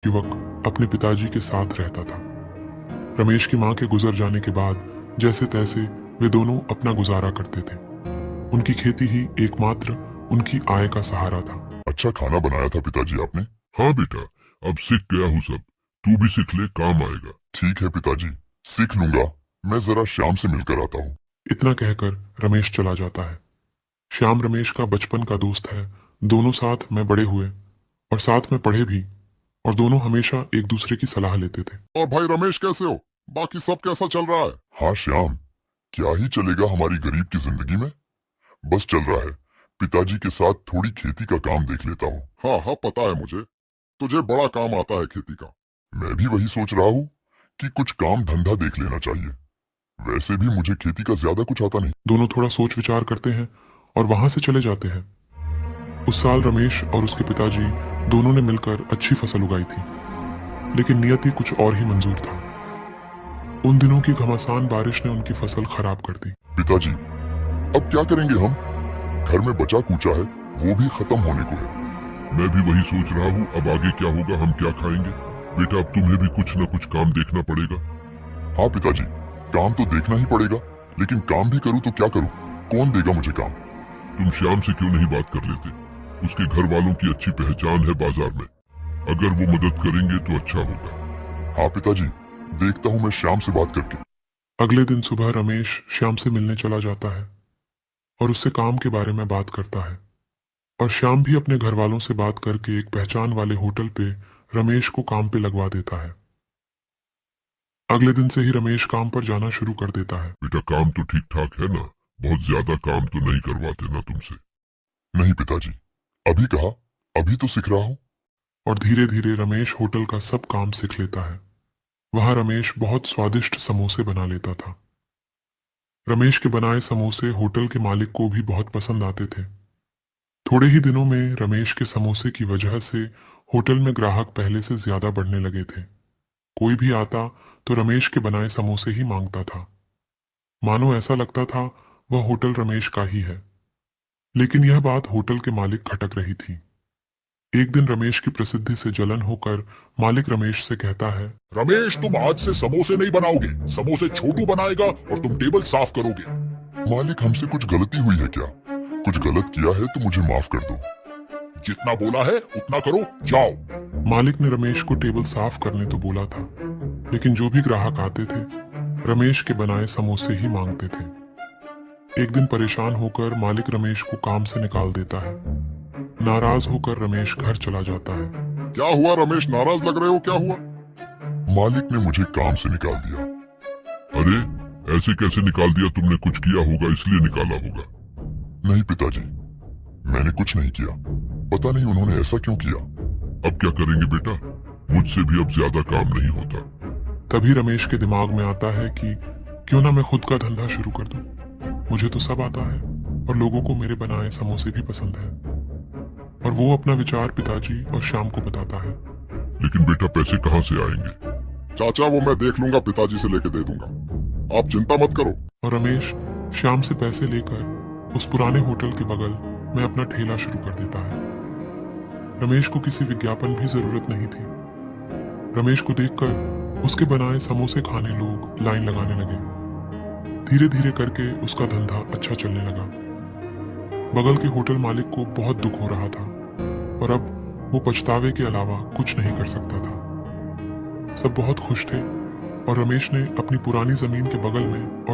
युवक अपने पिताजी के साथ रहता था। रमेश की मां के गुजर जाने के बाद जैसे तैसे वे दोनों अपना गुजारा करते थे। उनकी खेती ही एकमात्र उनकी आय का सहारा था। अच्छा खाना बनाया था पिताजी आपने। हाँ बेटा, अब सीख गया हूँ सब। तू भी सीख ले, काम आएगा। ठीक है पिताजी, सीख लूंगा। मैं जरा श्याम से मिलकर आता हूँ। इतना कहकर रमेश चला जाता है। श्याम रमेश का बचपन का दोस्त है। दोनों साथ में बड़े हुए और साथ में पढ़े भी, और दोनों हमेशा एक दूसरे की सलाह लेते थे। और भाई रमेश कैसे हो? बाकी सब कैसा चल रहा है? हाँ श्याम, क्या ही चलेगा हमारी गरीब की जिंदगी में। बस चल रहा है। पिताजी के साथ थोड़ी खेती का काम देख लेता हूँ। हाँ हाँ, पता है मुझे, तुझे बड़ा काम आता है खेती का। मैं भी वही सोच रहा हूँ कि कुछ काम धंधा देख लेना चाहिए। वैसे भी मुझे खेती का ज्यादा कुछ आता नहीं। दोनों थोड़ा सोच विचार करते हैं और वहां से चले जाते हैं। उस साल रमेश और उसके पिताजी दोनों ने मिलकर अच्छी फसल उगाई थी, लेकिन नियति कुछ और ही मंजूर था। उन दिनों की घमासान बारिश ने उनकी फसल खराब कर दी। पिताजी, अब क्या करेंगे हम? घर में बचा कूचा है, वो भी खत्म होने को है। मैं भी वही सोच रहा हूँ, अब आगे क्या होगा, हम क्या खाएंगे। बेटा, अब तुम्हें भी कुछ न कुछ काम देखना पड़ेगा। हाँ पिताजी, काम तो देखना ही पड़ेगा, लेकिन काम भी करूँ तो क्या करूँ? कौन देगा मुझे काम? तुम श्याम से क्यों नहीं बात कर लेते? उसके घर वालों की अच्छी पहचान है बाजार में। अगर वो मदद करेंगे तो अच्छा होगा। हाँ पिताजी, देखता हूँ मैं श्याम से बात करके। अगले दिन सुबह रमेश श्याम से मिलने चला जाता है और उससे काम के बारे में बात करता है। और श्याम भी अपने घर वालों से बात करके एक पहचान वाले होटल पे रमेश को काम पे लगवा देता है। अगले दिन से ही रमेश काम पर जाना शुरू कर देता है। बेटा, काम तो ठीक ठाक है ना? बहुत ज्यादा काम तो नहीं करवाते ना तुमसे? नहीं पिताजी, अभी कहा, अभी तो सीख रहा हूँ। और धीरे धीरे रमेश होटल का सब काम सीख लेता है। वहां रमेश बहुत स्वादिष्ट समोसे बना लेता था। रमेश के बनाए समोसे होटल के मालिक को भी बहुत पसंद आते थे। थोड़े ही दिनों में रमेश के समोसे की वजह से होटल में ग्राहक पहले से ज्यादा बढ़ने लगे थे। कोई भी आता तो रमेश के बनाए समोसे ही मांगता था। मानो ऐसा लगता था वह होटल रमेश का ही है। लेकिन यह बात होटल के मालिक खटक रही थी। एक दिन रमेश की प्रसिद्धि से जलन होकर मालिक रमेश से कहता है, रमेश, तुम आज से समोसे नहीं बनाओगे, समोसे छोटू बनाएगा और तुम टेबल साफ करोगे। मालिक, हमसे कुछ गलती हुई है क्या? कुछ गलत किया है तो मुझे माफ कर दो। जितना बोला है उतना करो, जाओ। मालिक ने रमेश को टेबल साफ करने तो बोला था, लेकिन जो भी ग्राहक आते थे रमेश के बनाए समोसे ही मांगते थे। एक दिन परेशान होकर मालिक रमेश को काम से निकाल देता है। नाराज होकर रमेश घर चला जाता है। क्या हुआ रमेश, नाराज लग रहे हो? क्या हुआ? मालिक ने मुझे काम से निकाल दिया। अरे, ऐसे कैसे निकाल दिया? तुमने कुछ किया होगा इसलिए निकाला होगा। नहीं पिताजी, मैंने कुछ नहीं किया। पता नहीं उन्होंने ऐसा क्यों किया। अब क्या करेंगे बेटा? मुझसे भी अब ज्यादा काम नहीं होता। तभी रमेश के दिमाग में आता है कि क्यों ना मैं खुद का धंधा शुरू कर दूं। मुझे तो सब आता है और लोगों को मेरे बनाए समोसे भी पसंद है। और वो अपना विचार पिताजी और श्याम को बताता है। लेकिन बेटा, पैसे कहाँ से आएंगे? चाचा, वो मैं देख लूंगा, पिताजी से लेके दे दूंगा, आप चिंता मत करो। और रमेश श्याम से पैसे लेकर उस पुराने होटल के बगल में अपना ठेला शुरू कर देता है। रमेश को किसी विज्ञापन भी जरूरत नहीं थी। रमेश को देखकर उसके बनाए समोसे खाने लोग लाइन लगाने लगे। धीरे धीरे करके उसका धंधा अच्छा चलने लगा। बगल के होटल मालिक को बहुत दुख हो रहा था और अब वो पछतावे के अलावा कुछ नहीं कर सकता था। सब बहुत खुश थे और रमेश ने अपनी पुरानी जमीन के बगल में